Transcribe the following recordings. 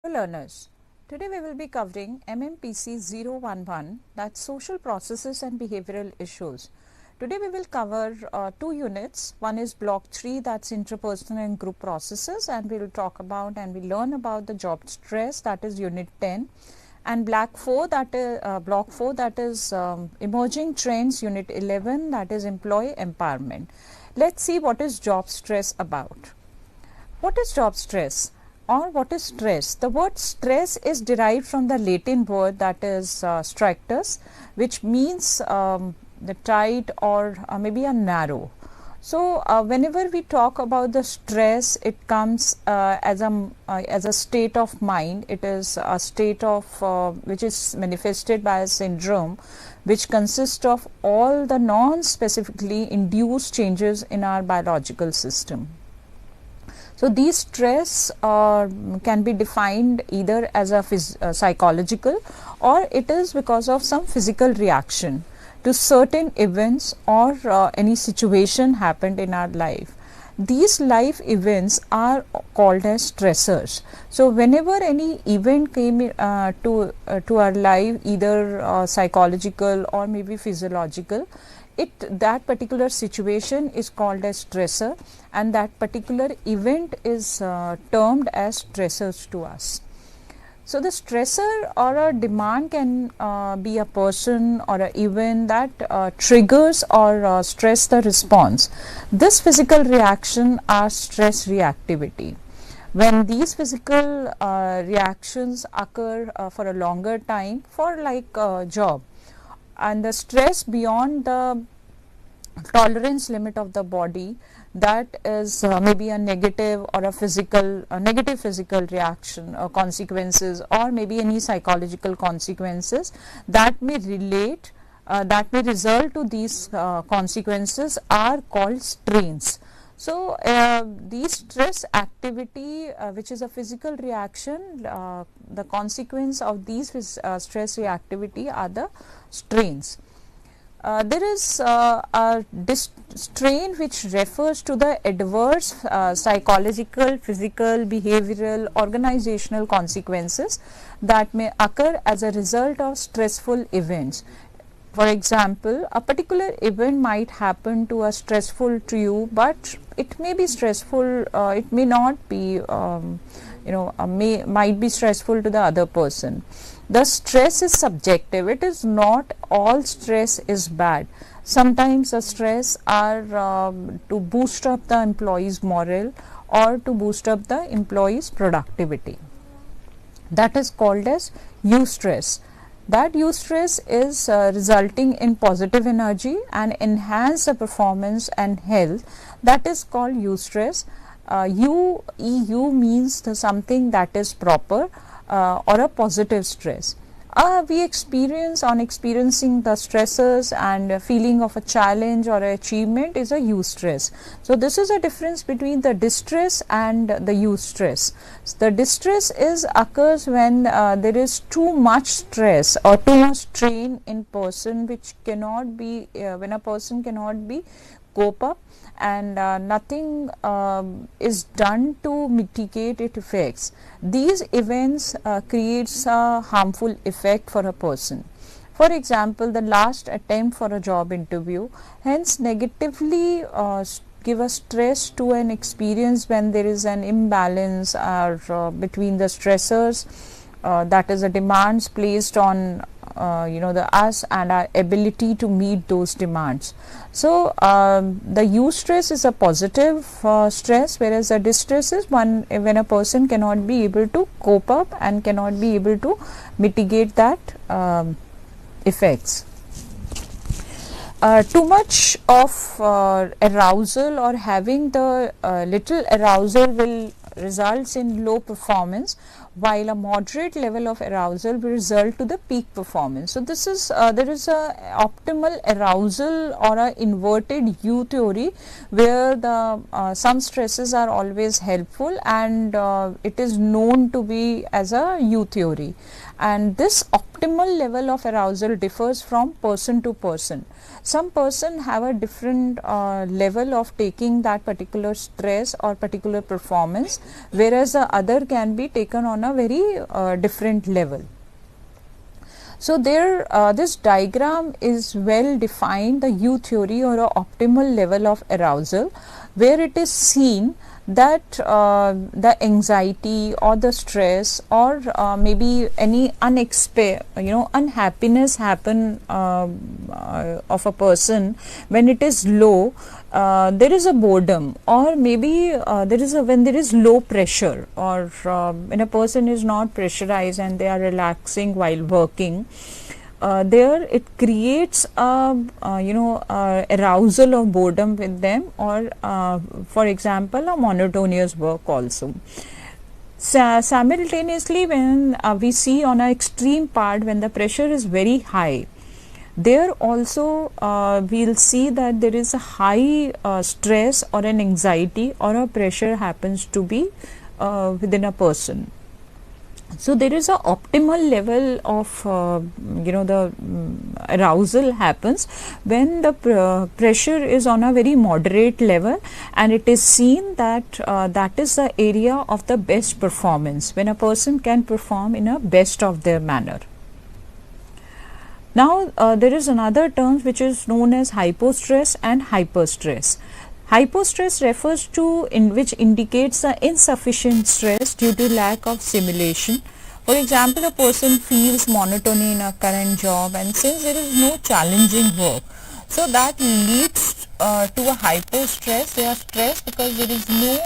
Learners, today we will be covering MMPC 011, that's Social Processes and Behavioral Issues. Today we will cover two units. One is block 3, that's Interpersonal and Group Processes, and we will talk about and we learn about the job stress, that is unit 10, and block 4, that is Emerging Trends, unit 11, that is Employee Empowerment. Let's see what is job stress about. What is job stress? Or what is stress? The word stress is derived from the Latin word that is strictus, which means the tight or maybe a narrow. So whenever we talk about the stress, it comes as a state of mind. It is a state of which is manifested by a syndrome, which consists of all the non-specifically induced changes in our biological system. So these stress can be defined either as a psychological, or it is because of some physical reaction to certain events or any situation happened in our life. These life events are called as stressors. So whenever any event came to our life, either psychological or maybe physiological, that particular situation is called as stressor, and that particular event is termed as stressors to us. So the stressor or a demand can be a person or an event that triggers or stress the response. This physical reaction are stress reactivity. When these physical reactions occur for a longer time, for like a job, and the stress beyond the tolerance limit of the body, that is maybe a negative or a negative physical reaction or consequences, or maybe any psychological consequences that may result to these consequences are called strains. So these stress activity, which is a physical reaction, the consequence of these stress reactivity are the strains. There is a strain which refers to the adverse psychological, physical, behavioral, organizational consequences that may occur as a result of stressful events. For example, a particular event might happen to a stressful to you, but it may be stressful, it may not be, might be stressful to the other person. The stress is subjective. It is not all stress is bad. Sometimes the stress are to boost up the employee's morale or to boost up the employee's productivity. That is called as eustress. That eustress is resulting in positive energy and enhance the performance and health. That is called eustress. EU means something that is proper. Or a positive stress. We experience on experiencing the stresses and a feeling of a challenge or achievement is a eustress. So this is a difference between the distress and the eustress. The distress occurs when there is too much stress or too much strain in person, which cannot be when a person cannot be cope up, and nothing is done to mitigate its effects. These events creates a harmful effect for a person. For example, the last attempt for a job interview, hence negatively give a stress to an experience when there is an imbalance between the stressors, that is the demands placed on the us and our ability to meet those demands. So the eustress is a positive stress, whereas the distress is when a person cannot be able to cope up and cannot be able to mitigate that effects. Too much of arousal or having the little arousal will results in low performance, while a moderate level of arousal will result to the peak performance. So this is there is a optimal arousal or a inverted U theory, where the some stresses are always helpful, and it is known to be as a U theory. And this optimal level of arousal differs from person to person. Some person have a different level of taking that particular stress or particular performance, whereas the other can be taken on a very different level. So there, this diagram is well defined, the U theory, or a optimal level of arousal, where it is seen that the anxiety or the stress or maybe any unhappiness happen of a person when it is low. There is a boredom, or maybe when there is low pressure, or when a person is not pressurized and they are relaxing while working. There it creates a arousal of boredom with them, or for example a monotonous work also. Simultaneously, when we see on an extreme part, when the pressure is very high, there also we'll see that there is a high stress or an anxiety or a pressure happens to be within a person. So there is a optimal level of the arousal happens when the pressure is on a very moderate level, and it is seen that that is the area of the best performance, when a person can perform in a best of their manner. Now there is another term which is known as hypostress and hyperstress. Hypostress refers to which indicates the insufficient stress due to lack of stimulation. For example, a person feels monotony in a current job, and since there is no challenging work, so that leads to a hypostress. They are stressed because there is no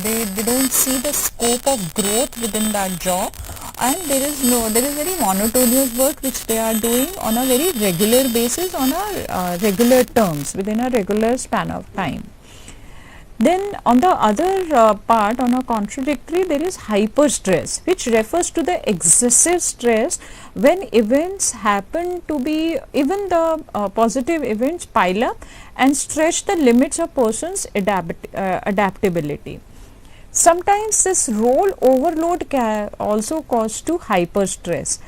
they don't see the scope of growth within that job, and there is very monotonous work which they are doing on a very regular basis, on a regular terms, within a regular span of time. Then on the other part, on a contradictory, there is hyperstress, which refers to the excessive stress when events happen to be, even the positive events pile up and stretch the limits of person's adaptability. Sometimes this role overload can also cause to hyperstress.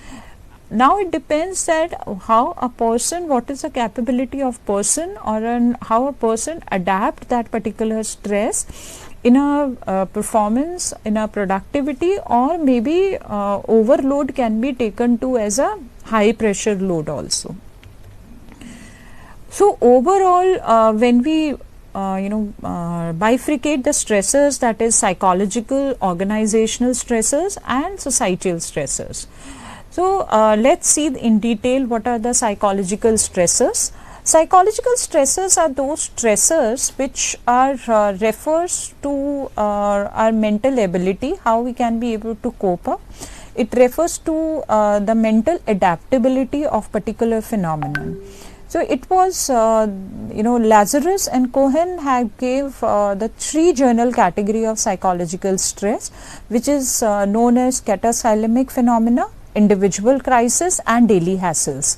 Now it depends that how a person, what is the capability of person, or how a person adapt that particular stress in a performance, in a productivity, or maybe overload can be taken to as a high pressure load also. So overall, when we bifurcate the stressors, that is psychological, organizational stressors and societal stressors. So let's see in detail what are the psychological stressors. Psychological stressors are those stressors which are refers to our mental ability, how we can be able to cope up. It refers to the mental adaptability of particular phenomenon. So it was Lazarus and Cohen have gave the 3 general category of psychological stress, which is known as catasymic phenomena, individual crisis and daily hassles.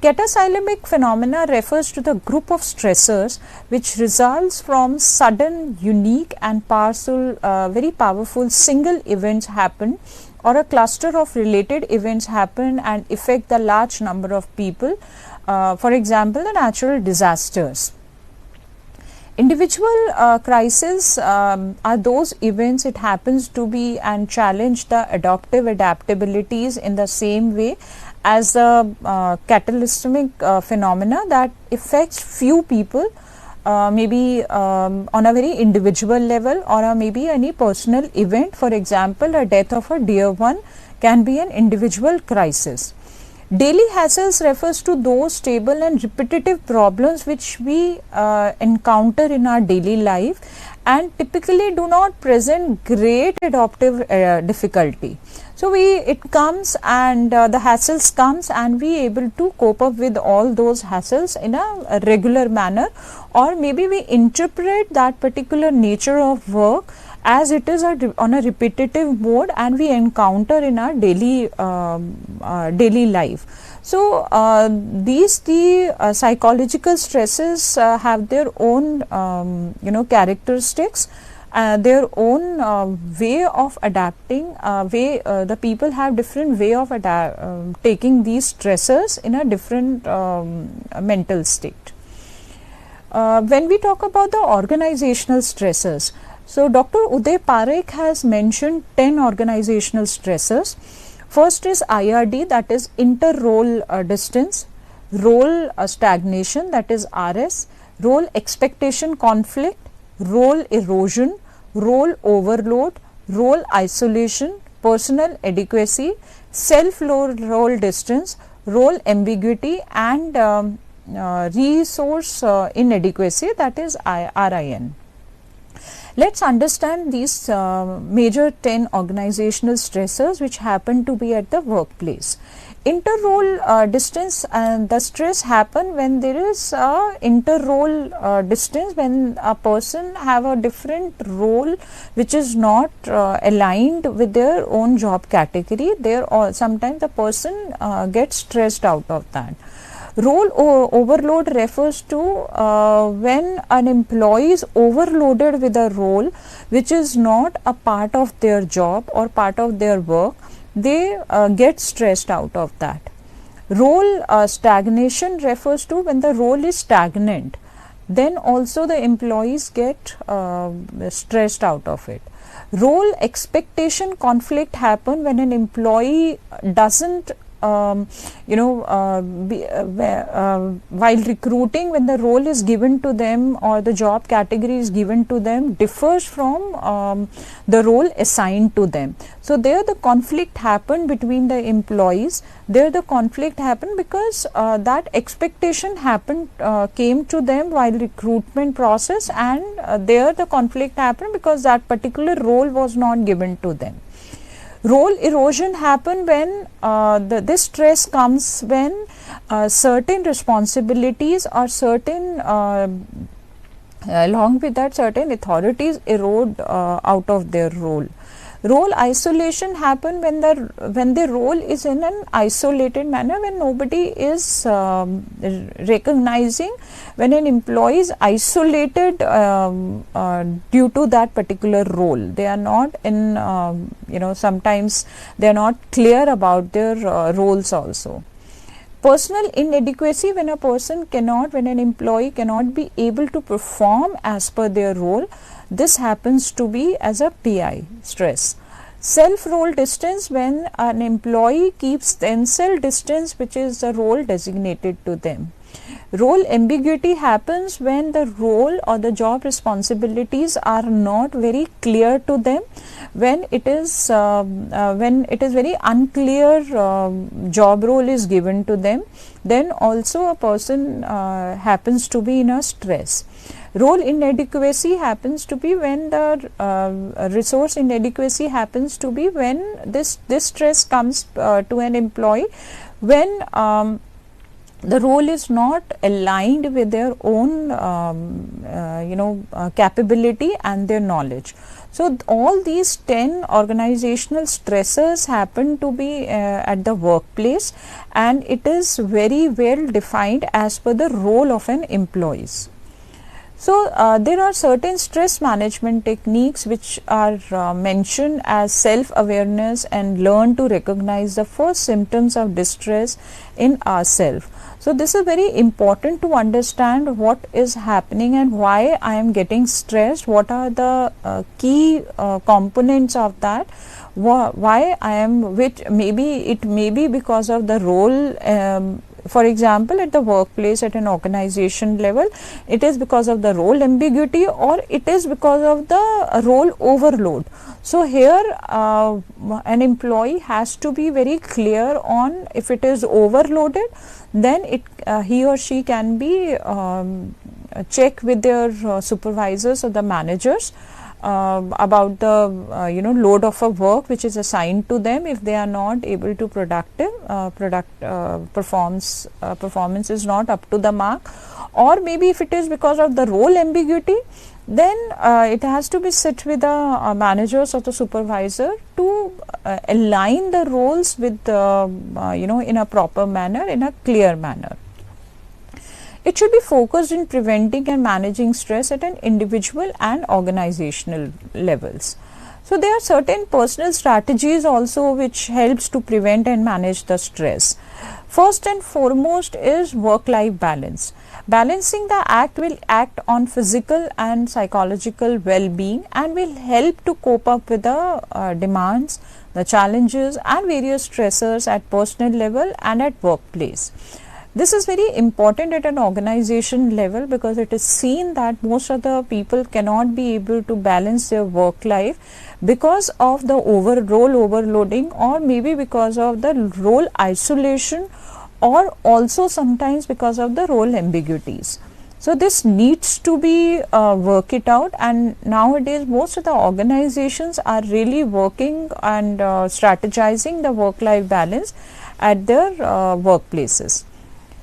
Catasymic phenomena refers to the group of stressors which results from sudden, unique and very powerful single events happen, or a cluster of related events happen and affect the large number of people. For example, the natural disasters. Individual crises are those events it happens to be and challenge the adaptabilities in the same way as the catalytic phenomena that affects few people, maybe on a very individual level, or maybe any personal event. For example, a death of a dear one can be an individual crisis. Daily hassles refers to those stable and repetitive problems which we encounter in our daily life and typically do not present great adaptive difficulty. So it comes and the hassles comes and we able to cope up with all those hassles in a regular manner, or maybe we interpret that particular nature of work as it is on a repetitive mode and we encounter in our daily life. So these psychological stresses have their own characteristics, their own way of adapting. The people have different way of taking these stressors in a different mental state. When we talk about the organizational stressors, So, Dr. Uday Parekh has mentioned 10 organizational stressors. First is IRD, that is inter-role distance, role stagnation, that is RS, role expectation conflict, role erosion, role overload, role isolation, personal adequacy, self-role distance, role ambiguity, and resource inadequacy, that is RIN. Let's understand these major 10 organizational stressors which happen to be at the workplace. Inter-role distance, and the stress happen when there is inter-role distance, when a person have a different role which is not aligned with their own job category. There, sometimes the person gets stressed out of that. Role overload refers to when an employee is overloaded with a role which is not a part of their job or part of their work. They get stressed out of that. Role stagnation refers to when the role is stagnant. Then also the employees get stressed out of it. Role expectation conflict happen when an employee doesn't while recruiting, when the role is given to them or the job category is given to them, differs from the role assigned to them. So, there the conflict happened between the employees. There the conflict happened because that expectation came to them while recruitment process, and there the conflict happened because that particular role was not given to them. Role erosion happen when this stress comes when certain responsibilities or certain along with that certain authorities erode out of their role. Role isolation happen when the role is in an isolated manner, when nobody is recognizing, when an employee is isolated due to that particular role. They are not in sometimes they are not clear about their roles also. Personal inadequacy, when an employee cannot be able to perform as per their role. This happens to be as a PI stress. Self-role distance, when an employee keeps themselves distance, which is the role designated to them. Role ambiguity happens when the role or the job responsibilities are not very clear to them, when it is very unclear job role is given to them. Then also a person happens to be in a stress. Role inadequacy happens to be when the resource inadequacy happens to be when this stress comes to an employee, when the role is not aligned with their own capability and their knowledge. So, all these 10 organizational stressors happen to be at the workplace, and it is very well defined as per the role of an employee. So, there are certain stress management techniques which are mentioned as self-awareness and learn to recognize the first symptoms of distress in ourselves. So, this is very important to understand what is happening and why I am getting stressed, what are the key components of that, why I am, which it may be because of the role. For example, at the workplace, at an organization level, it is because of the role ambiguity, or it is because of the role overload. So, here an employee has to be very clear on if it is overloaded, then he or she can be check with their supervisors or the managers about the load of a work which is assigned to them. If they are not able to performance is not up to the mark, or maybe if it is because of the role ambiguity, then it has to be sit with the managers or the supervisor to align the roles with in a proper manner, in a clear manner. It should be focused in preventing and managing stress at an individual and organizational levels. So there are certain personal strategies also which helps to prevent and manage the stress. First and foremost is work-life balance. Balancing the act will act on physical and psychological well-being and will help to cope up with the demands, the challenges and various stressors at personal level and at workplace. This is very important at an organization level because it is seen that most of the people cannot be able to balance their work life because of the role overloading, or maybe because of the role isolation, or also sometimes because of the role ambiguities. So this needs to be work it out, and nowadays most of the organizations are really working and strategizing the work-life balance at their workplaces.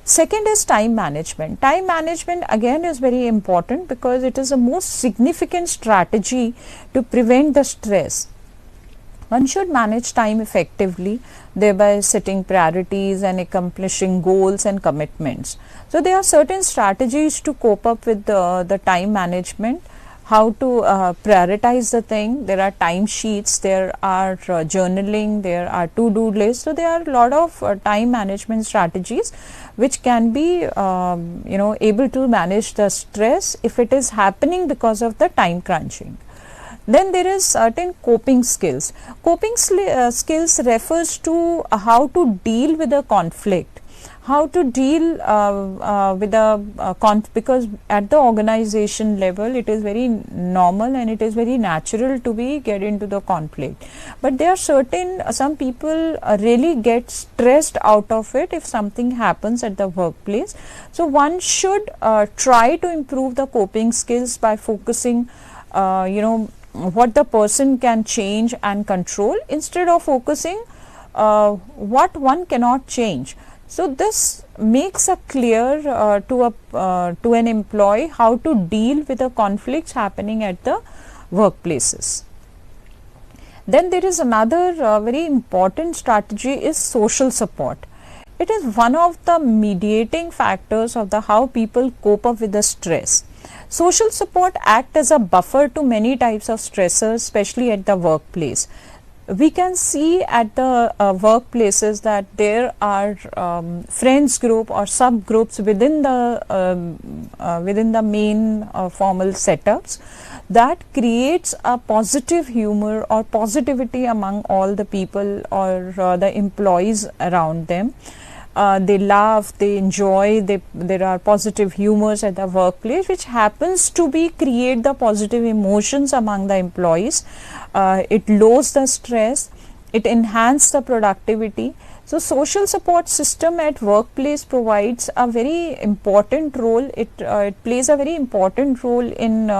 Second is time management. Time management again is very important because it is the most significant strategy to prevent the stress. One should manage time effectively, thereby setting priorities and accomplishing goals and commitments. So there are certain strategies to cope up with the time management, how to prioritize the thing. There are time sheets, there are journaling, there are to-do lists. So there are a lot of time management strategies which can be able to manage the stress if it is happening because of the time crunching. Then there is certain coping skills. Coping skills refers to how to deal with a conflict, how to deal with a because at the organization level it is very normal and it is very natural to get into the conflict. But there are some people really get stressed out of it if something happens at the workplace. So one should try to improve the coping skills by focusing what the person can change and control instead of focusing what one cannot change. So this makes a clear to an employee how to deal with the conflicts happening at the workplaces. Then there is another very important strategy is social support. It is one of the mediating factors of the how people cope up with the stress. Social support act as a buffer to many types of stressors, especially at the workplace. We can see at the workplaces that there are friends group or subgroups within the main formal setups that creates a positive humor or positivity among all the people or the employees around them. They laugh, they enjoy, there are positive humors at the workplace which happens to create the positive emotions among the employees. It lowers the stress, it enhances the productivity. So social support system at workplace provides a very important role. It plays a very important role in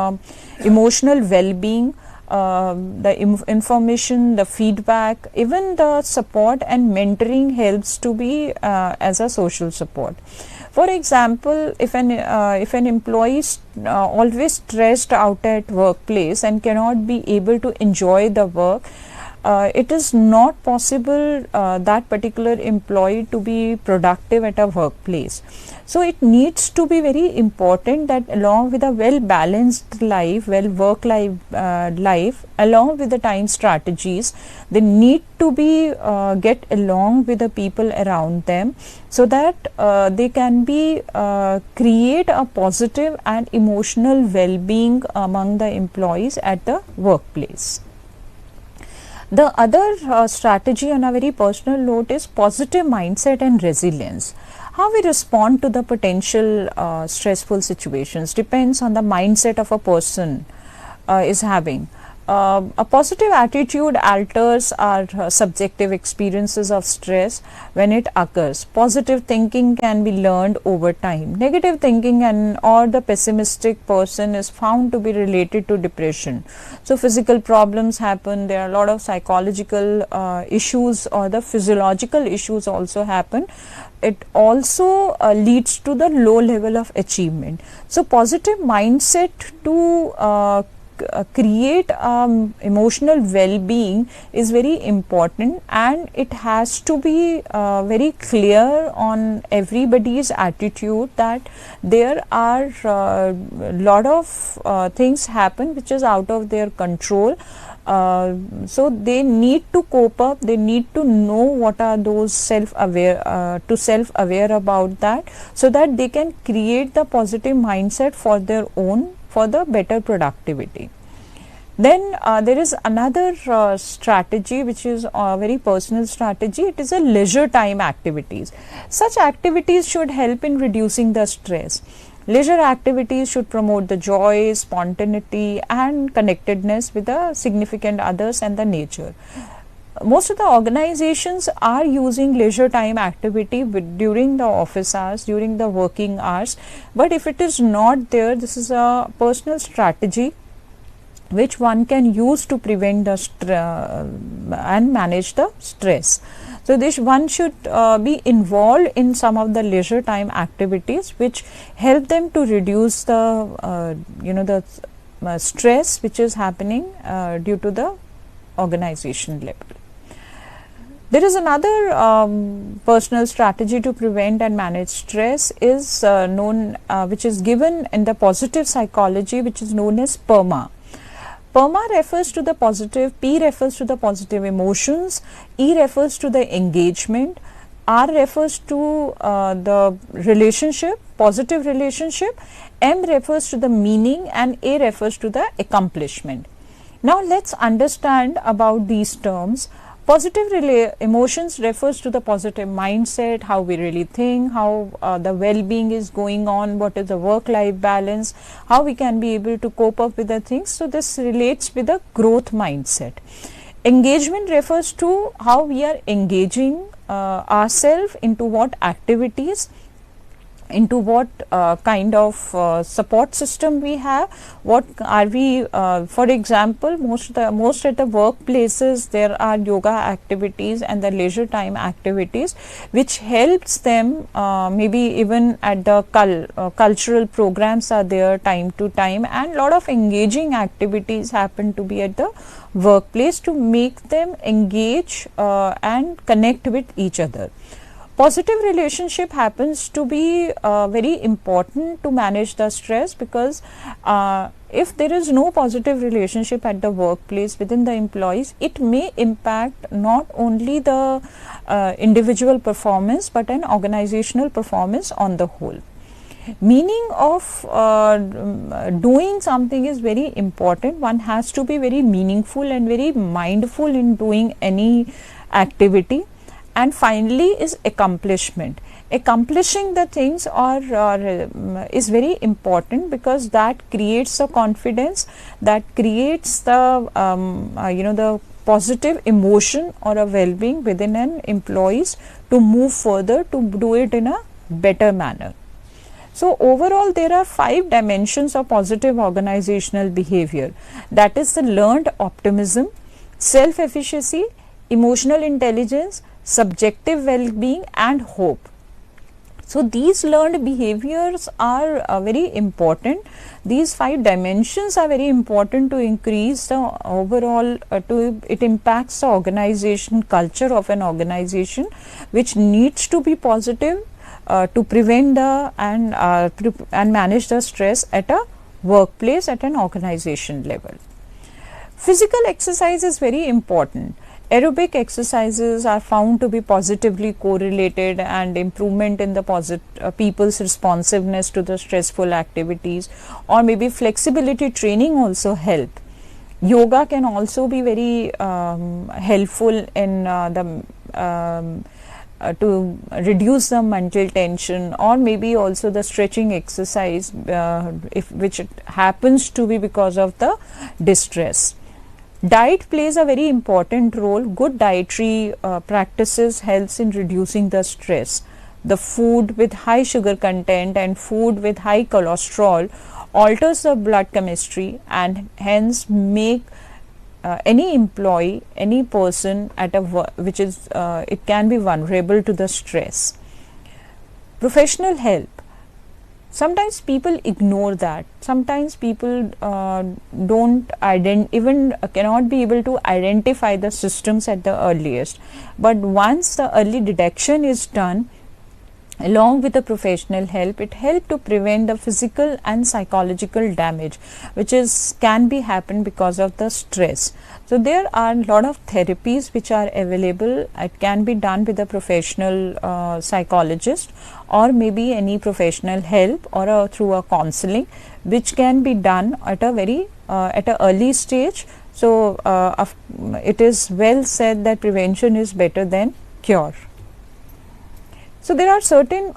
emotional well-being, the information, the feedback, even the support and mentoring helps to be as a social support. For example, if an employee is always stressed out at workplace and cannot be able to enjoy the work, it is not possible that particular employee to be productive at a workplace. So it needs to be very important that along with a well balanced life, work life, along with the time strategies, they need to be get along with the people around them so that they can be create a positive and emotional well-being among the employees at the workplace. The other strategy on a very personal note is positive mindset and resilience. How we respond to the potential stressful situations depends on the mindset of a person is having. A positive attitude alters our subjective experiences of stress when it occurs. Positive thinking can be learned over time. Negative thinking or the pessimistic person is found to be related to depression. So physical problems happen, there are a lot of psychological issues or the physiological issues also happen. It also leads to the low level of achievement. So positive mindset to create emotional well-being is very important, and it has to be very clear on everybody's attitude that there are lot of things happen which is out of their control. So they need to cope up, they need to know what are those self-aware about that, so that they can create the positive mindset for their own, for the better productivity. Then there is another strategy, which is a very personal strategy. It is a leisure time activities. Such activities should help in reducing the stress. Leisure activities should promote the joy, spontaneity and connectedness with the significant others and the nature. Most of the organizations are using leisure time activity during the office hours, during the working hours, but if it is not there, this is a personal strategy which one can use to prevent the and manage the stress. So this one should be involved in some of the leisure time activities which help them to reduce the stress which is happening due to the organization level. There is another personal strategy to prevent and manage stress is which is given in the positive psychology, which is known as PERMA. PERMA refers to the positive, P refers to the positive emotions, E refers to the engagement, R refers to the relationship, positive relationship, M refers to the meaning, and A refers to the accomplishment. Now let's understand about these terms. Positive emotions refers to the positive mindset, how we really think, how the well-being is going on, what is the work-life balance, how we can be able to cope up with the things. So this relates with the growth mindset. Engagement refers to how we are engaging ourselves into what activities, into what kind of support system we have, what are we for example, most at the workplaces there are yoga activities and the leisure time activities which helps them, maybe even at the cultural programs are there time to time, and lot of engaging activities happen to be at the workplace to make them engage and connect with each other. Positive relationship happens to be very important to manage the stress, because if there is no positive relationship at the workplace within the employees, it may impact not only the individual performance but an organizational performance on the whole. Meaning of doing something is very important. One has to be very meaningful and very mindful in doing any activity. And finally is accomplishment. Accomplishing the things is very important, because that creates a confidence, that creates the the positive emotion or a well-being within an employees to move further, to do it in a better manner. So overall there are 5 dimensions of positive organizational behavior. That is the learned optimism, self-efficacy, emotional intelligence, subjective well-being and hope. So these learned behaviors are very important. These 5 dimensions are very important to increase the overall, it impacts the organization culture of an organization, which needs to be positive to prevent the and manage the stress at a workplace, at an organization level. Physical exercise is very important. Aerobic exercises are found to be positively correlated and improvement in the people's responsiveness to the stressful activities, or maybe flexibility training also help. Yoga can also be very helpful in to reduce the mental tension, or maybe also the stretching exercise which it happens to be because of the distress. Diet plays a very important role. Good dietary practices helps in reducing the stress. The food with high sugar content and food with high cholesterol alters the blood chemistry and hence make any employee, any person at a which is it can be vulnerable to the stress. Professional help. Sometimes people ignore that. Sometimes people don't even cannot be able to identify the systems at the earliest. But once the early detection is done, along with the professional help, it helps to prevent the physical and psychological damage which can be happen because of the stress. So there are a lot of therapies which are available. It can be done with a professional psychologist, or maybe any professional help, or through a counseling, which can be done at a very at a early stage. So it is well said that prevention is better than cure. So there are certain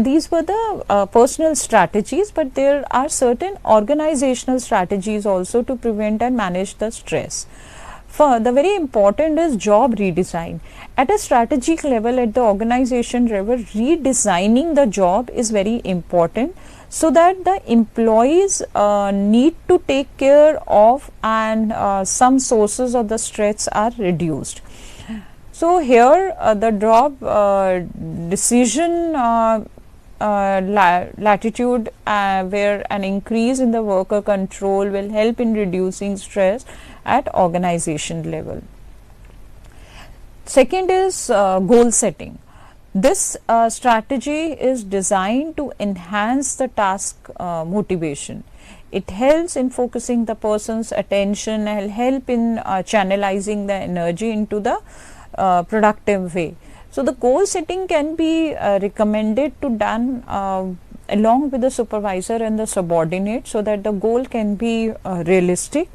these were the personal strategies, but there are certain organizational strategies also to prevent and manage the stress. For the very important is job redesign. At a strategic level, at the organization level, redesigning the job is very important, so that the employees need to take care of, and some sources of the stress are reduced. So here the job decision latitude, where an increase in the worker control will help in reducing stress at organization level. Second is goal setting. This strategy is designed to enhance the task motivation. It helps in focusing the person's attention and help in channelizing the energy into the productive way. So the goal setting can be recommended to done along with the supervisor and the subordinate, so that the goal can be realistic.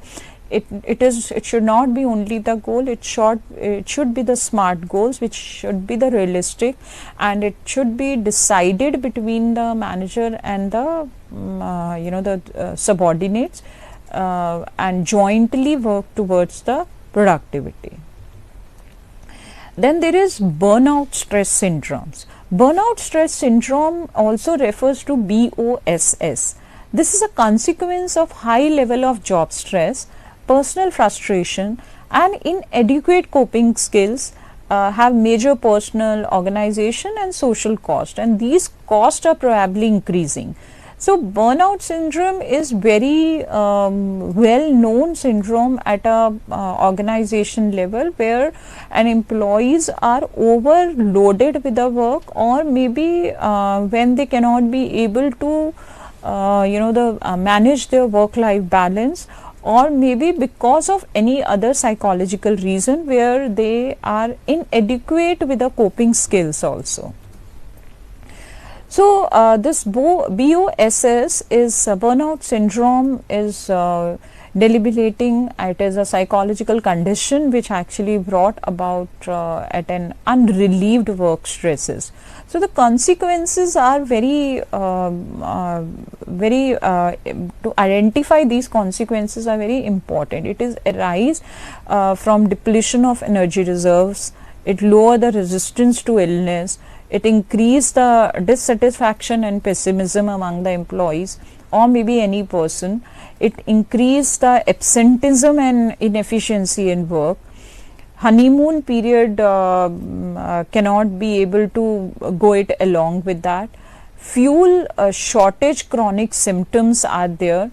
It should not be only the goal, it should be the SMART goals, which should be the realistic, and it should be decided between the manager and the subordinates, and jointly work towards the productivity. Then there is burnout stress syndromes. Burnout stress syndrome also refers to BOSS. This is a consequence of high level of job stress, personal frustration, and inadequate coping skills have major personal, organization, and social cost, and these costs are probably increasing. So burnout syndrome is very well known syndrome at a organization level, where an employees are overloaded with the work, or maybe when they cannot be able to manage their work life balance, or maybe because of any other psychological reason where they are inadequate with the coping skills also. So this BOSS is burnout syndrome is debilitating. It is a psychological condition which actually brought about at an unrelieved work stresses. So the consequences are very to identify these consequences are very important. It is arise from depletion of energy reserves. It lower the resistance to illness. It increase the dissatisfaction and pessimism among the employees, or maybe any person. It increase the absenteeism and inefficiency in work. Honeymoon period cannot be able to go it along with that. Fuel shortage chronic symptoms are there.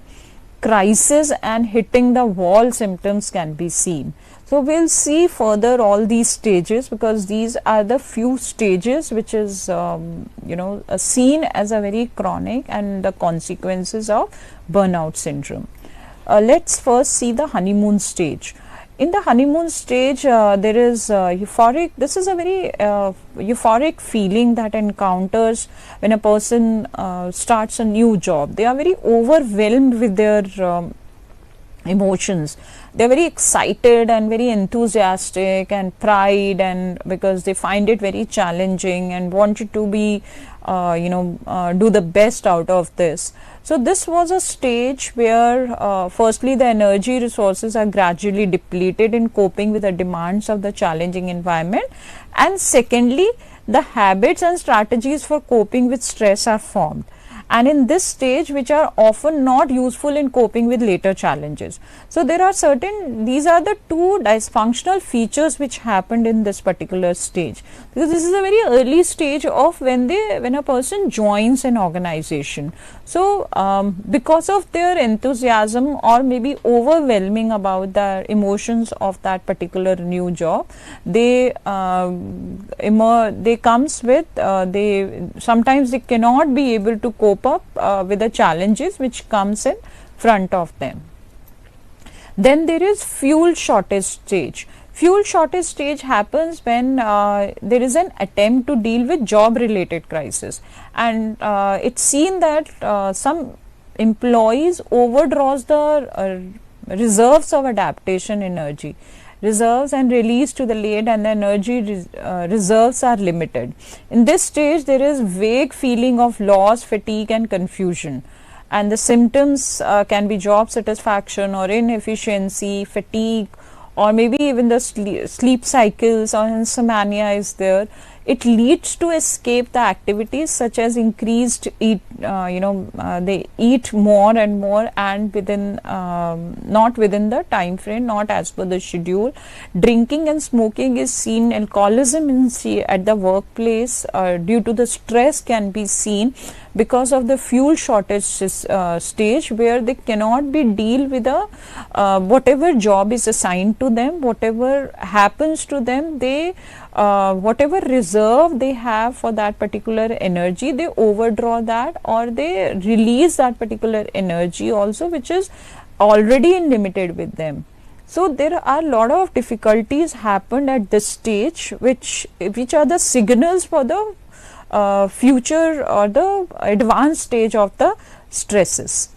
Crisis and hitting the wall symptoms can be seen. So we'll see further all these stages, because these are the few stages which is seen as a very chronic and the consequences of burnout syndrome. Let's first see the honeymoon stage. In the honeymoon stage, there is euphoric. This is a very euphoric feeling that encounters when a person starts a new job. They are very overwhelmed with their emotions. They are very excited and very enthusiastic and pride, and because they find it very challenging and wanted to be do the best out of this. So this was a stage where firstly the energy resources are gradually depleted in coping with the demands of the challenging environment, and secondly the habits and strategies for coping with stress are formed, and in this stage which are often not useful in coping with later challenges. So there are these are the two dysfunctional features which happened in this particular stage, because this is a very early stage of when a person joins an organization. So because of their enthusiasm or maybe overwhelming about the emotions of that particular new job, they comes with sometimes they cannot be able to cope up with the challenges which comes in front of them. Then there is fuel shortage stage. Fuel shortage stage happens when there is an attempt to deal with job related crisis, and it's seen that some employees overdraws the reserves of adaptation energy. Reserves and release to the late, and the energy reserves are limited. In this stage, there is vague feeling of loss, fatigue and confusion, and the symptoms can be job satisfaction or inefficiency, fatigue, or maybe even the sleep cycles or insomnia is there. It leads to escape the activities such as increased they eat more and more, and within not within the time frame, not as per the schedule. Drinking and smoking is seen. Alcoholism at the workplace due to the stress can be seen because of the fuel shortage stage, where they cannot be deal with whatever job is assigned to them, whatever happens to them, they whatever reserve they have for that particular energy, they overdraw that, or they release that particular energy also, which is already limited with them. So there are a lot of difficulties happened at this stage, which are the signals for the future or the advanced stage of the stresses.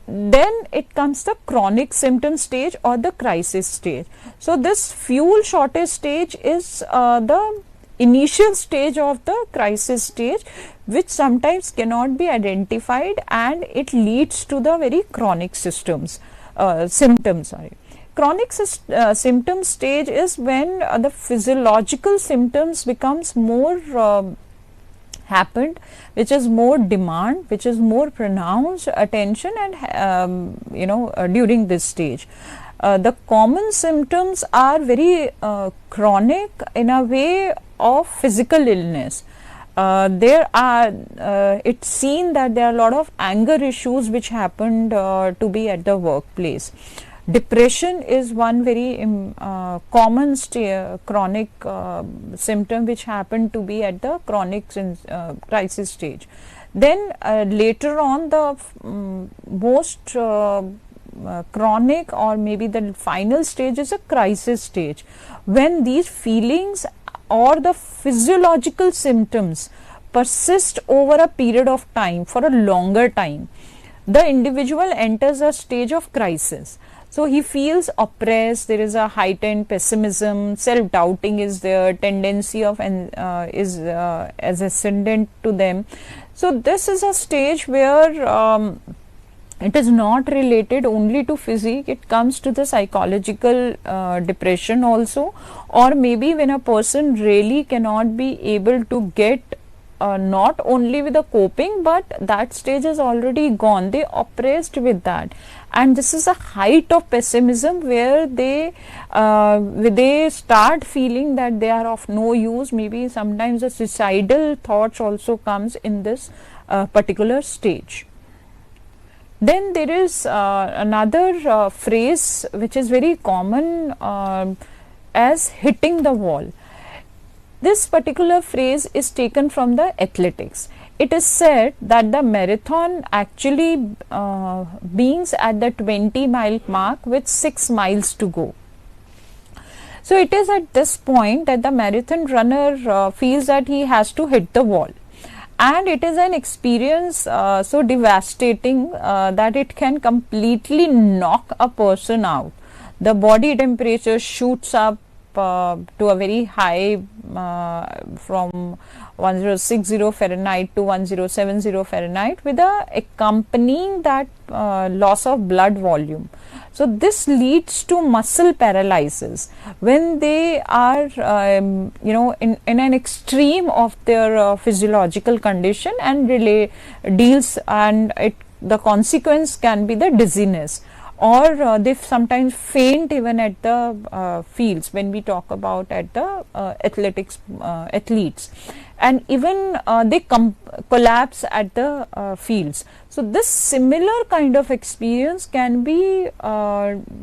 Then it comes the chronic symptom stage or the crisis stage. So this fuel shortage stage is the initial stage of the crisis stage, which sometimes cannot be identified, and it leads to the very chronic symptoms. Chronic symptom stage is when the physiological symptoms becomes more happened, which is more demand, which is more pronounced attention, and during this stage. The common symptoms are very chronic in a way of physical illness. It's seen that there are a lot of anger issues which happened to be at the workplace. Depression is one very common chronic symptom which happened to be at the chronic crisis stage. Then later on, the most chronic or maybe the final stage is a crisis stage, when these feelings or the physiological symptoms persist over a period of time, for a longer time. The individual enters a stage of crisis. So he feels oppressed, there is a heightened pessimism, self-doubting is there, tendency of is as ascendant to them. So this is a stage where it is not related only to physique, it comes to the psychological depression also, or maybe when a person really cannot be able to get not only with the coping, but that stage is already gone, they oppressed with that, and this is a height of pessimism where they start feeling that they are of no use. Maybe sometimes the suicidal thoughts also comes in this particular stage. Then there is another phrase which is very common as hitting the wall. This particular phrase is taken from the athletics. It is said that the marathon actually beings at the 20-mile mark with 6 miles to go. So it is at this point that the marathon runner feels that he has to hit the wall. And it is an experience so devastating that it can completely knock a person out. The body temperature shoots up, to a very high from 1060 Fahrenheit to 1070 Fahrenheit with a accompanying that loss of blood volume. So this leads to muscle paralysis when they are in an extreme of their physiological condition, and deals, and the consequence can be the dizziness, or they sometimes faint even at the fields when we talk about at the athletes, and even they collapse at the fields. So this similar kind of experience can be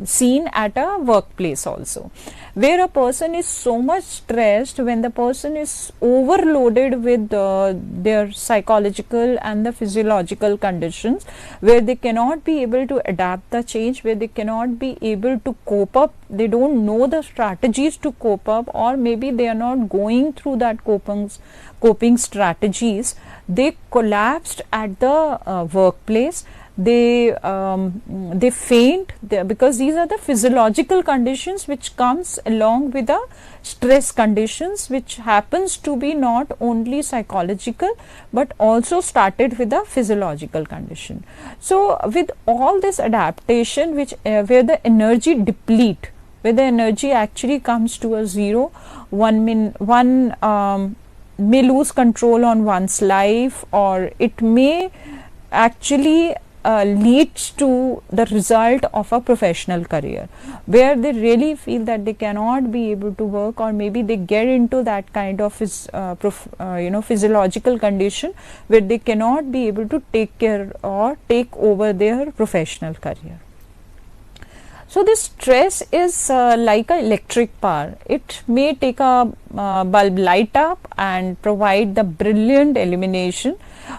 seen at a workplace also, where a person is so much stressed, when the person is overloaded with their psychological and the physiological conditions, where they cannot be able to adapt the change, where they cannot be able to cope up, they don't know the strategies to cope up, or maybe they are not going through that coping strategies. They collapsed at the workplace, they faint because these are the physiological conditions which comes along with the stress conditions, which happens to be not only psychological but also started with a physiological condition. So with all this adaptation, which where the energy deplete, where the energy actually comes to a zero, one may lose control on one's life, or it may actually leads to the result of a professional career, where they really feel that they cannot be able to work, or maybe they get into that kind of physiological condition where they cannot be able to take care or take over their professional career. So this stress is like a electric power. It may take a bulb light up and provide the brilliant illumination.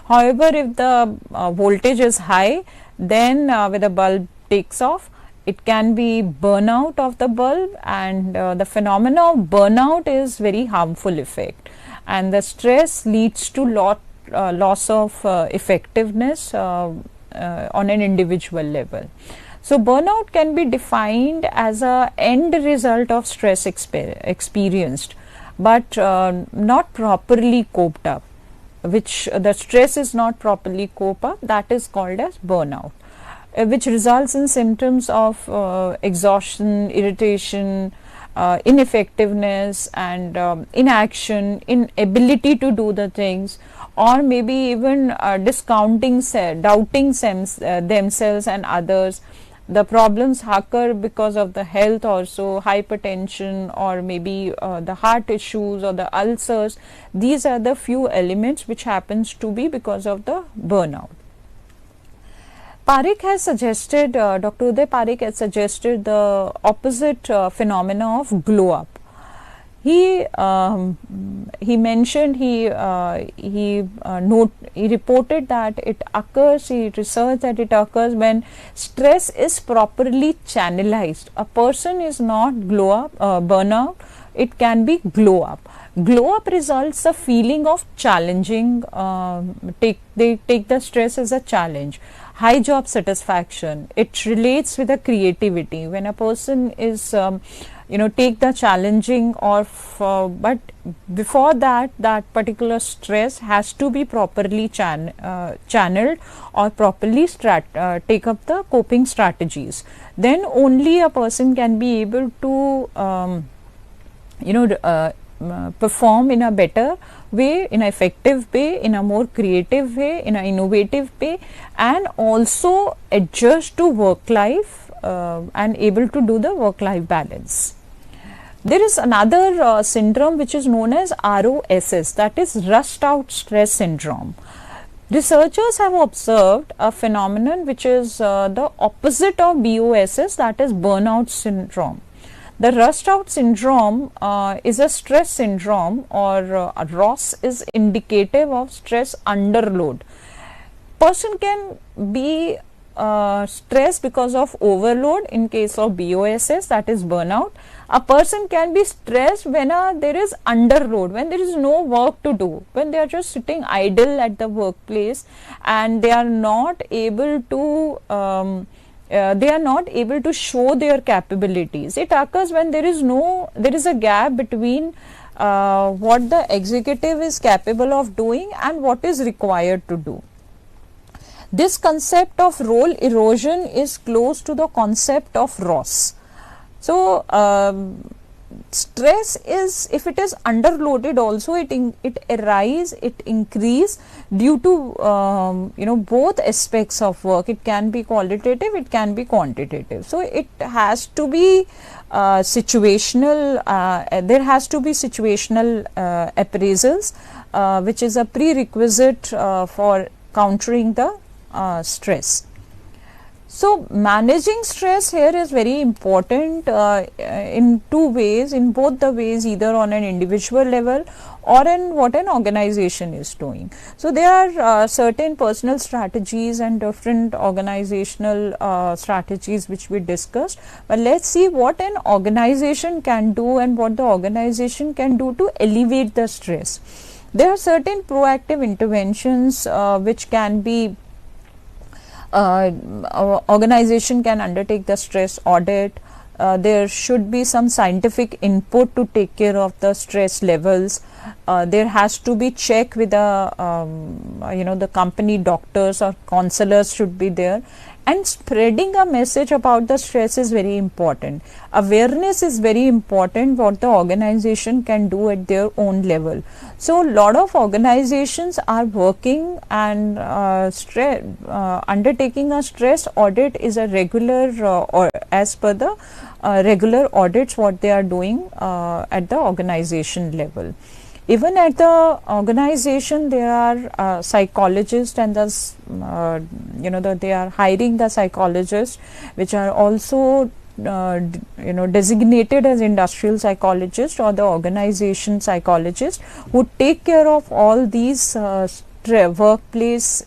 However, if the voltage is high, then when the bulb takes off, it can be burnout of the bulb, and the phenomena of burnout is very harmful effect, and the stress leads to loss of effectiveness on an individual level. So burnout can be defined as a end result of stress experienced, but not properly coped up, which the stress is not properly coped up, that is called as burnout, which results in symptoms of exhaustion, irritation, ineffectiveness, and inaction, inability to do the things, or maybe even discounting, doubting themselves and others. The problems occur because of the health also, hypertension, or maybe the heart issues or the ulcers. These are the few elements which happens to be because of the burnout. Parekh has suggested, Dr. Uday Parekh has suggested the opposite phenomena of glow up. He mentioned, he reported that it occurs, he researched that it occurs when stress is properly channelized. A person is not burnout, it can be glow up. Glow up results a feeling of challenging, they take the stress as a challenge. High job satisfaction, it relates with the creativity. When a person is take the challenging, or but before that particular stress has to be properly channeled, or properly take up the coping strategies. Then only a person can be able to perform in a better way, in an effective way, in a more creative way, in an innovative way, and also adjust to work life and able to do the work life balance. There is another syndrome which is known as ROSS, that is rust out stress syndrome. Researchers have observed a phenomenon which is the opposite of BOSS, that is burnout syndrome. The rust out syndrome is a stress syndrome, or ROS is indicative of stress underload. Person can be stressed because of overload in case of BOSS, that is burnout. A person can be stressed when there is underload, when there is no work to do, when they are just sitting idle at the workplace and they are not able to they are not able to show their capabilities. It occurs when there is a gap between what the executive is capable of doing and what is required to do. This concept of role erosion is close to the concept of Ross. So, stress is, if it is underloaded also, it increase due to both aspects of work. It can be qualitative, it can be quantitative. So it has to be situational, there has to be situational appraisals, which is a prerequisite for countering the stress. So managing stress here is very important in two ways, in both the ways, either on an individual level or in what an organization is doing. So there are certain personal strategies and different organizational strategies which we discussed, but let's see what an organization can do and what the organization can do to alleviate the stress. There are certain proactive interventions which can be organization can undertake the stress audit. There should be some scientific input to take care of the stress levels. There has to be check with the company doctors or counselors should be there, and spreading a message about the stress is very important. Awareness is very important what the organization can do at their own level. So a lot of organizations are working and undertaking a stress audit is a regular or as per the regular audits what they are doing at the organization level. Even at the organization, there are psychologists, and thus they are hiring the psychologists, which are also designated as industrial psychologists or the organization psychologists, who take care of all these workplace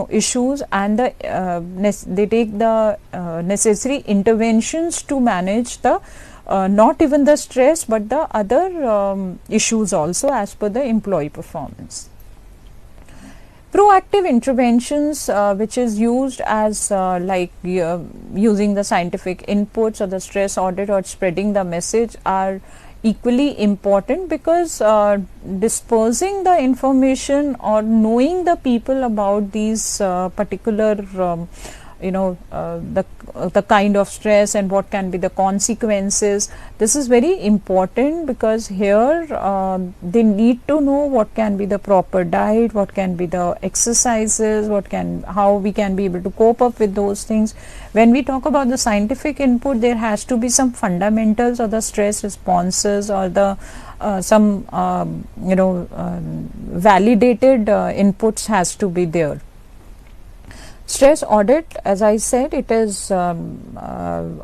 issues, and they take the necessary interventions to manage the not even the stress but the other issues also as per the employee performance. Proactive interventions which is used as using the scientific inputs or the stress audit or spreading the message are equally important, because dispersing the information or knowing the people about these particular the kind of stress and what can be the consequences, this is very important, because here they need to know what can be the proper diet, what can be the exercises, how we can be able to cope up with those things. When we talk about the scientific input, there has to be some fundamentals of the stress responses or the validated inputs has to be there. Stress audit, as I said, it is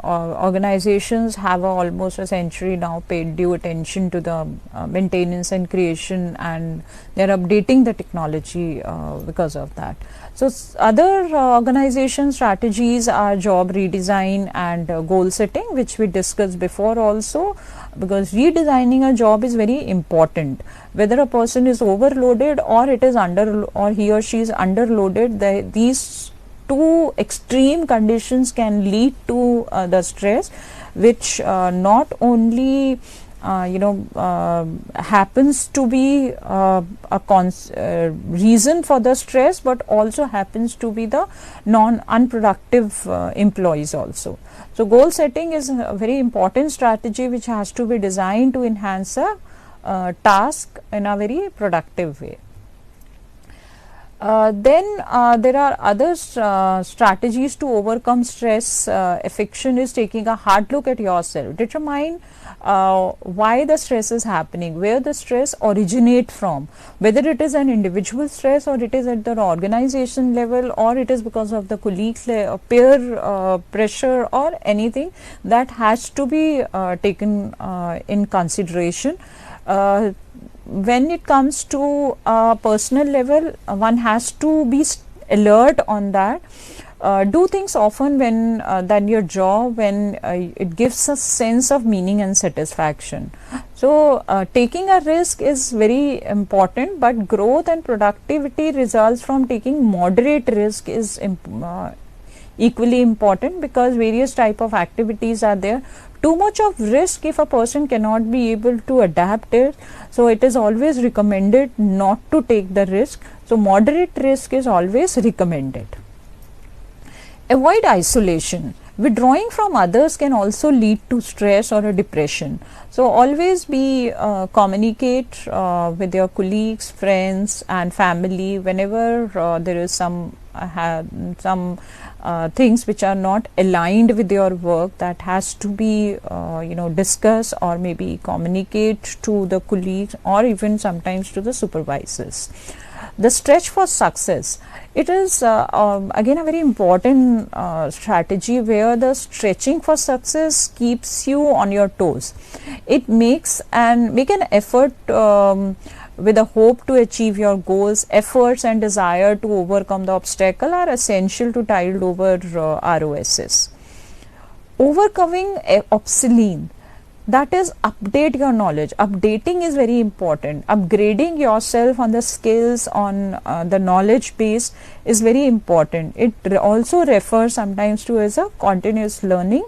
organizations have almost a century now paid due attention to the maintenance and creation, and they are updating the technology because of that. So other organization strategies are job redesign and goal setting, which we discussed before also, because redesigning a job is very important. Whether a person is overloaded or he or she is underloaded, these two extreme conditions can lead to the stress, which not only happens to be a reason for the stress, but also happens to be the unproductive employees also. So goal setting is a very important strategy which has to be designed to enhance a task in a very productive way. Then there are other strategies to overcome stress. Affection is taking a hard look at yourself. Determine why the stress is happening, where the stress originates from, whether it is an individual stress or it is at the organization level, or it is because of the colleague peer pressure or anything that has to be taken in consideration. When it comes to a personal level, one has to be alert on that. Do things often than your job when it gives a sense of meaning and satisfaction. So taking a risk is very important, but growth and productivity results from taking moderate risk is equally important, because various type of activities are there. Too much of risk, if a person cannot be able to adapt it, so it is always recommended not to take the risk. So moderate risk is always recommended. Avoid isolation. Withdrawing from others can also lead to stress or a depression. So always be communicate with your colleagues, friends and family whenever there is some things which are not aligned with your work, that has to be discuss or maybe communicate to the colleagues or even sometimes to the supervisors. The stretch for success. It is again a very important strategy, where the stretching for success keeps you on your toes. It makes make an effort with a hope to achieve your goals. Efforts and desire to overcome the obstacle are essential to tide over ROSs. Overcoming obsolete. That is, update your knowledge. Updating is very important. Upgrading yourself on the skills, on the knowledge base is very important. It also refers sometimes to as a continuous learning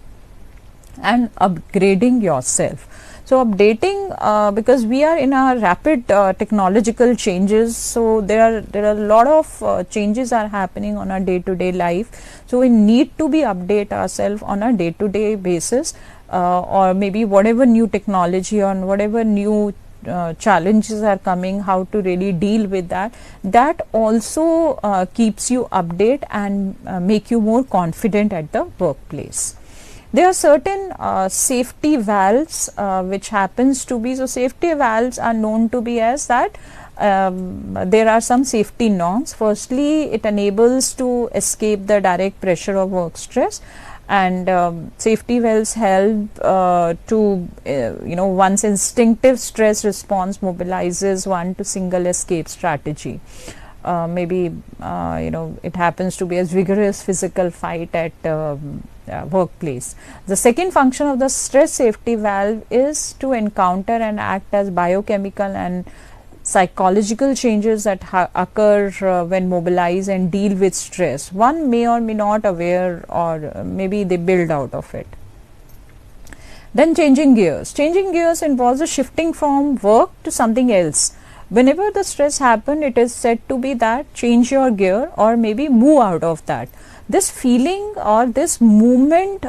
and upgrading yourself. So updating, because we are in a rapid technological changes, so there are a lot of changes are happening on our day-to-day life. So we need to be update ourselves on a day-to-day basis. Or maybe whatever new technology or whatever new challenges are coming, how to really deal with that. That also keeps you update and make you more confident at the workplace. There are certain safety valves which happens to be, so safety valves are known to be as that there are some safety norms. Firstly, it enables to escape the direct pressure of work stress. And safety valves help to one's instinctive stress response mobilizes one to single escape strategy. Maybe it happens to be a vigorous physical fight at workplace. The second function of the stress safety valve is to encounter and act as biochemical and psychological changes that occur when mobilized and deal with stress. One may or may not aware, or maybe they build out of it. Then changing gears. Changing gears involves a shifting from work to something else. Whenever the stress happens, it is said to be that change your gear or maybe move out of that. This feeling or this movement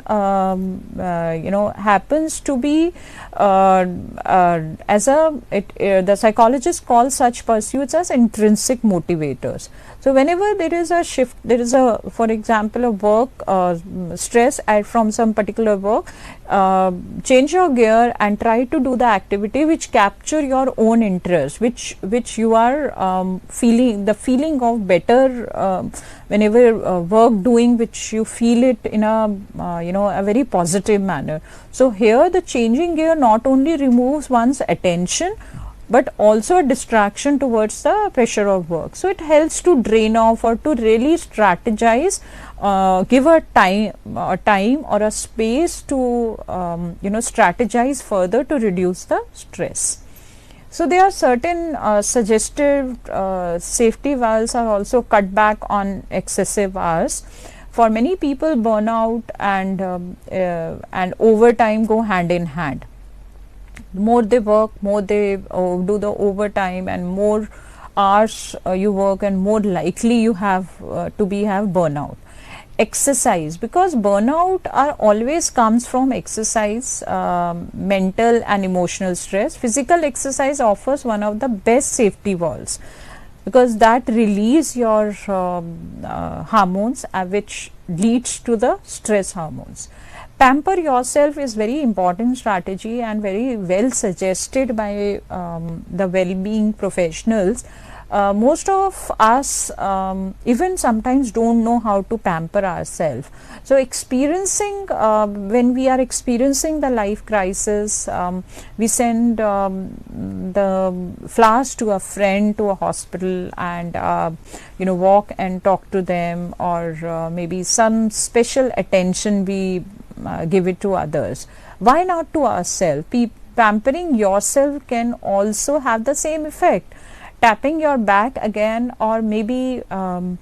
happens to be as a the psychologists call such pursuits as intrinsic motivators. So whenever there is a shift, there is a, for example, a work stress from some particular work, change your gear and try to do the activity which capture your own interest, which you are feeling the feeling of better whenever work doing, which you feel it in a a very positive manner. So here the changing gear not only removes one's attention but also a distraction towards the pressure of work. So it helps to drain off or to really strategize, give a time or a space to strategize further to reduce the stress. So there are certain suggestive safety valves are also cut back on excessive hours. For many people, burnout and overtime go hand in hand. The more they work, more they do the overtime, and more hours you work, and more likely you have have burnout. Exercise, because burnout always comes from exercise, mental and emotional stress. Physical exercise offers one of the best safety valves, because that release your hormones which leads to the stress hormones. Pamper yourself is very important strategy and very well suggested by the well-being professionals. Most of us even sometimes don't know how to pamper ourselves. So experiencing when we are experiencing the life crisis, we send the flowers to a friend, to a hospital, and walk and talk to them, or maybe some special attention we give it to others. Why not to ourselves? Pampering yourself can also have the same effect. tapping your back again, or maybe going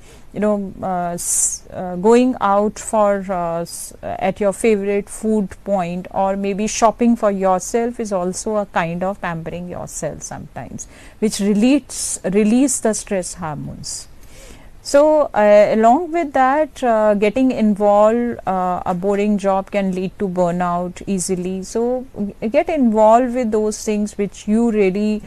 out for at your favorite food point, or maybe shopping for yourself is also a kind of pampering yourself sometimes, which release the stress hormones. So along with that, getting involved, a boring job can lead to burnout easily. So get involved with those things which you really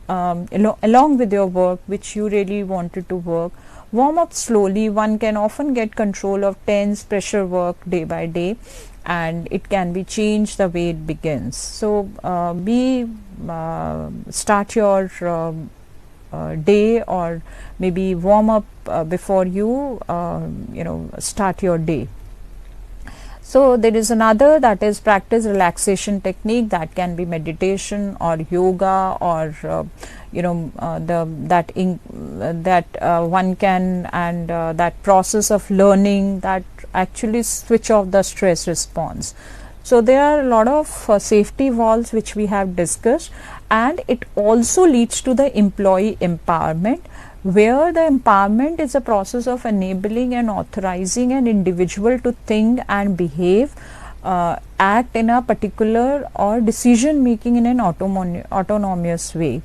along with your work, which you really wanted to work. Warm up slowly. One can often get control of tense pressure work day by day, and it can be changed the way it begins. So start your day, or maybe warm up before you start your day. So there is another, that is practice relaxation technique. That can be meditation or yoga, or one can, and that process of learning that actually switch off the stress response. So there are a lot of safety valves which we have discussed, and it also leads to the employee empowerment, where the empowerment is a process of enabling and authorizing an individual to think and behave, act in a particular, or decision making in an autonomous way.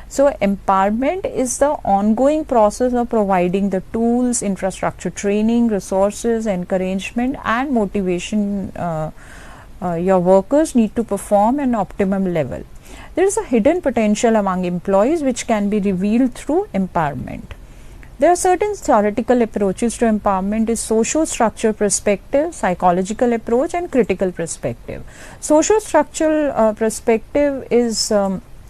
So empowerment is the ongoing process of providing the tools, infrastructure, training, resources, encouragement and motivation your workers need to perform at an optimum level. There is a hidden potential among employees which can be revealed through empowerment. There are certain theoretical approaches to empowerment: is social structure perspective, psychological approach, and critical perspective. Social structural perspective is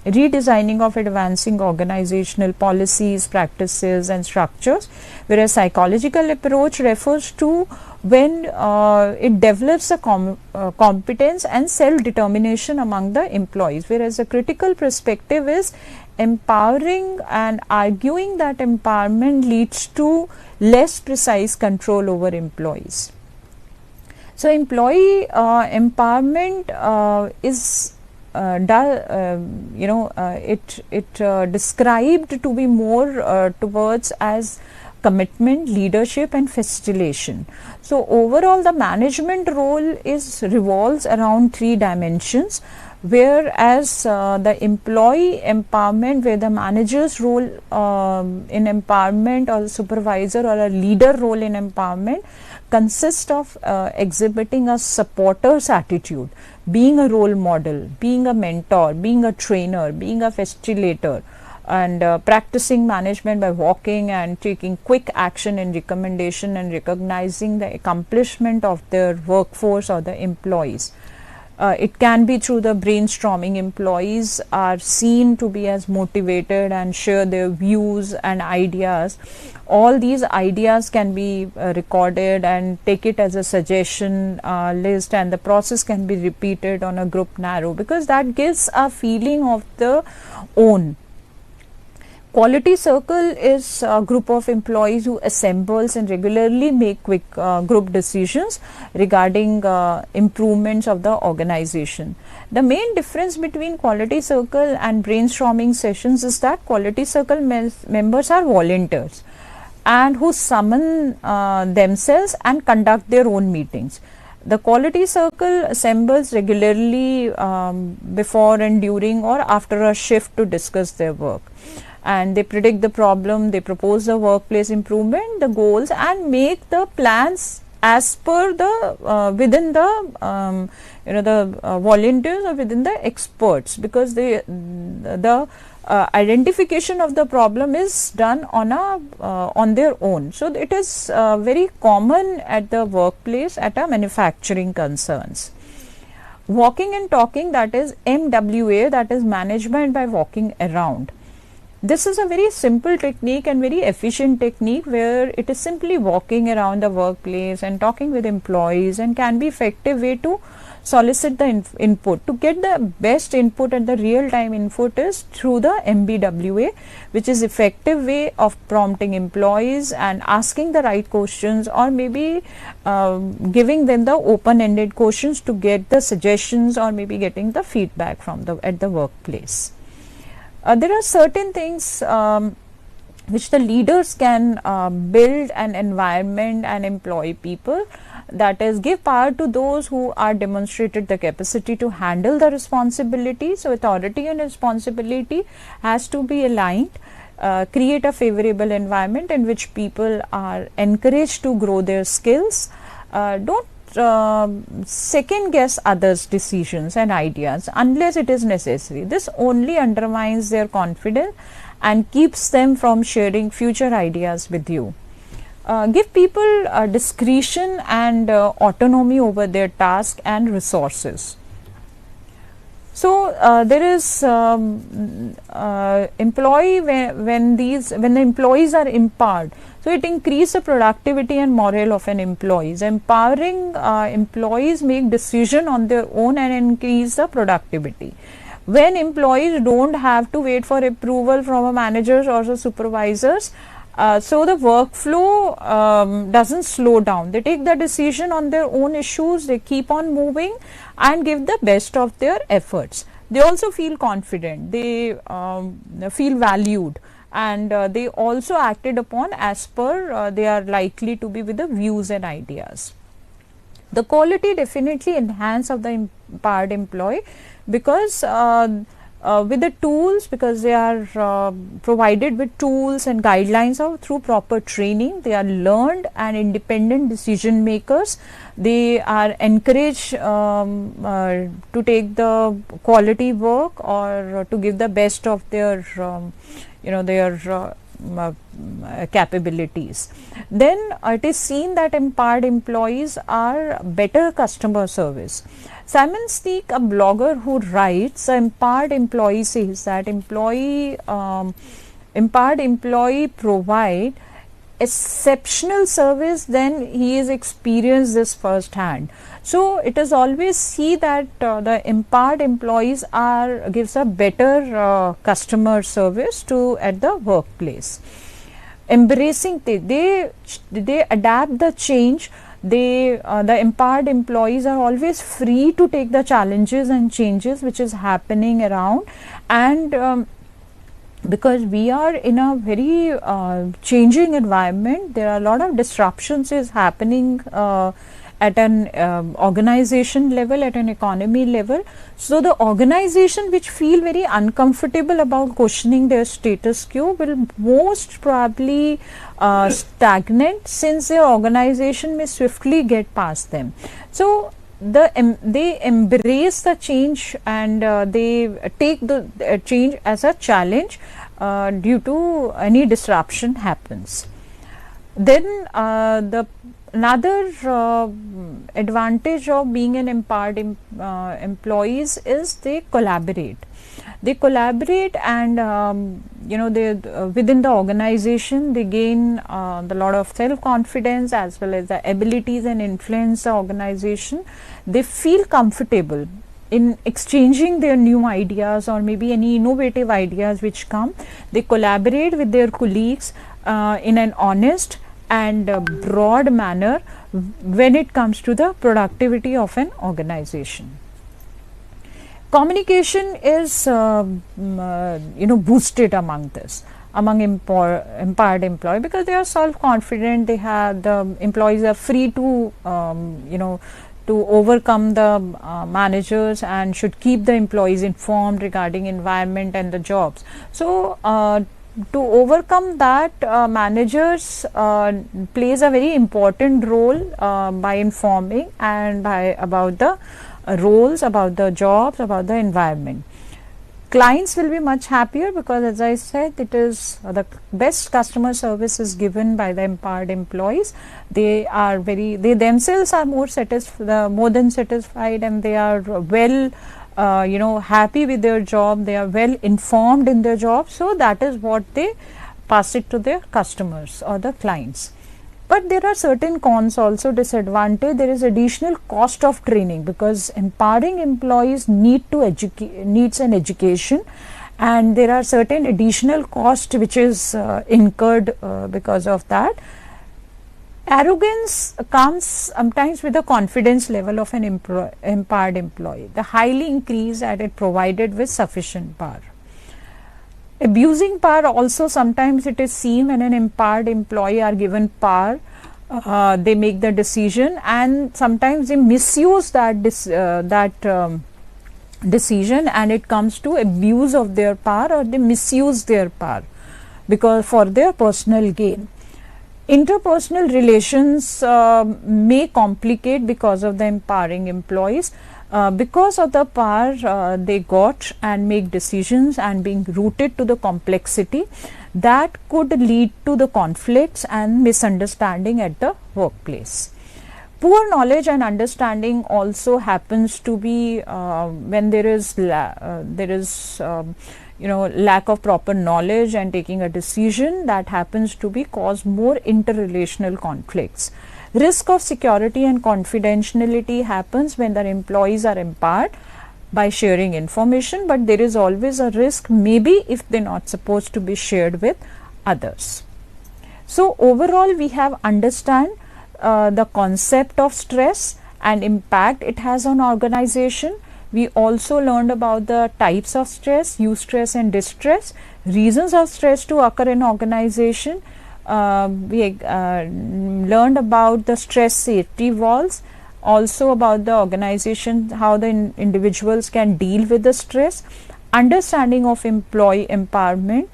redesigning of advancing organizational policies, practices and structures, whereas psychological approach refers to when it develops a competence and self-determination among the employees, whereas a critical perspective is empowering and arguing that empowerment leads to less precise control over employees. So employee empowerment is described to be more towards as commitment, leadership and facilitation. So overall the management role revolves around 3 dimensions, whereas the employee empowerment, where the manager's role in empowerment, or supervisor or a leader role in empowerment, consists of exhibiting a supporter's attitude, being a role model, being a mentor, being a trainer, being a facilitator, and practicing management by walking and taking quick action in recommendation and recognizing the accomplishment of their workforce or the employees. It can be through the brainstorming. Employees are seen to be as motivated and share their views and ideas. All these ideas can be recorded and take it as a suggestion list, and the process can be repeated on a group narrow, because that gives a feeling of the own. Quality circle is a group of employees who assembles and regularly make quick group decisions regarding improvements of the organization. The main difference between quality circle and brainstorming sessions is that quality circle members are volunteers and who summon themselves and conduct their own meetings. The quality circle assembles regularly before and during or after a shift to discuss their work, and they predict the problem, they propose the workplace improvement, the goals, and make the plans as per the within the volunteers or within the experts, because the identification of the problem is done on their own. So it is very common at the workplace at a manufacturing concerns. Walking and talking, that is MWA, that is management by walking around. This is a very simple technique and very efficient technique, where it is simply walking around the workplace and talking with employees, and can be effective way to solicit the input. To get the best input and the real time input is through the MBWA, which is effective way of prompting employees and asking the right questions, or maybe giving them the open ended questions to get the suggestions, or maybe getting the feedback from at the workplace. There are certain things which the leaders can build an environment and employ people, that is, give power to those who are demonstrated the capacity to handle the responsibility. So authority and responsibility has to be aligned. Create a favorable environment in which people are encouraged to grow their skills. Don't second guess others' decisions and ideas unless it is necessary. This only undermines their confidence and keeps them from sharing future ideas with you. Give people discretion and autonomy over their task and resources. So there is employee when the employees are empowered. So it increases the productivity and morale of an employees. Empowering employees make decision on their own and increase the productivity. When employees don't have to wait for approval from a managers or the supervisors, so the workflow doesn't slow down. They take the decision on their own issues, they keep on moving and give the best of their efforts. They also feel confident, they feel valued, and they also acted upon as per they are likely to be with the views and ideas. The quality definitely enhance of the empowered employee, because with the tools, because they are provided with tools and guidelines through proper training, they are learned and independent decision makers. They are encouraged to take the quality work or to give the best of their capabilities. Then it is seen that empowered employees are better customer service. Simon Sinek, a blogger who writes, empowered employee says that empowered employee provide exceptional service, then he has experienced this firsthand. So it is always see that the empowered employees gives a better customer service at the workplace. Embracing they adapt the change. The empowered employees are always free to take the challenges and changes which is happening around, and because we are in a very changing environment, there are a lot of disruptions is happening at an organization level, at an economy level. So the organization which feel very uncomfortable about questioning their status quo will most probably stagnate, since their organization may swiftly get past them. So they embrace the change, and they take the change as a challenge due to any disruption happens. Then another advantage of being an empowered employees is they collaborate. They collaborate, and they within the organization they gain a lot of self-confidence as well as the abilities and influence the organization. They feel comfortable in exchanging their new ideas or maybe any innovative ideas which come. They collaborate with their colleagues in an honest and broad manner when it comes to the productivity of an organization. Communication is boosted among empowered employee, because they are self-confident. The employees are free to to overcome the managers, and should keep the employees informed regarding environment and the jobs. So to overcome that, managers plays a very important role by informing and about the roles, about the jobs, about the environment. Clients will be much happier, because as I said, it is the best customer service is given by the empowered employees. They themselves are more than satisfied, and they are well happy with their job. They are well informed in their job, so that is what they pass it to their customers or the clients. But there are certain cons also, disadvantage. There is additional cost of training, because empowering employees needs an education, and there are certain additional cost which is incurred because of that. Arrogance comes sometimes with the confidence level of an empowered employee. The highly increased and it provided with sufficient power. Abusing power also, sometimes it is seen when an empowered employee are given power, they make the decision, and sometimes they misuse that decision, and it comes to abuse of their power, or they misuse their power because for their personal gain. Interpersonal relations may complicate because of the empowering employees, because of the power they got and make decisions, and being rooted to the complexity that could lead to the conflicts and misunderstanding at the workplace. Poor knowledge and understanding also happens to be when there is lack of proper knowledge and taking a decision, that happens to be cause more interrelational conflicts. Risk of security and confidentiality happens when the employees are empowered by sharing information, but there is always a risk, maybe if they are not supposed to be shared with others. So overall, we have understand the concept of stress and impact it has on organization. We also learned about the types of stress, eustress and distress, reasons of stress to occur in organization. We learned about the stress safety walls, also about the organization, how the individuals can deal with the stress, understanding of employee empowerment,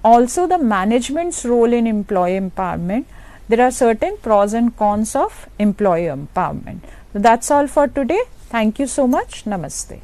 also the management's role in employee empowerment. There are certain pros and cons of employee empowerment. So that's all for today. Thank you so much. Namaste.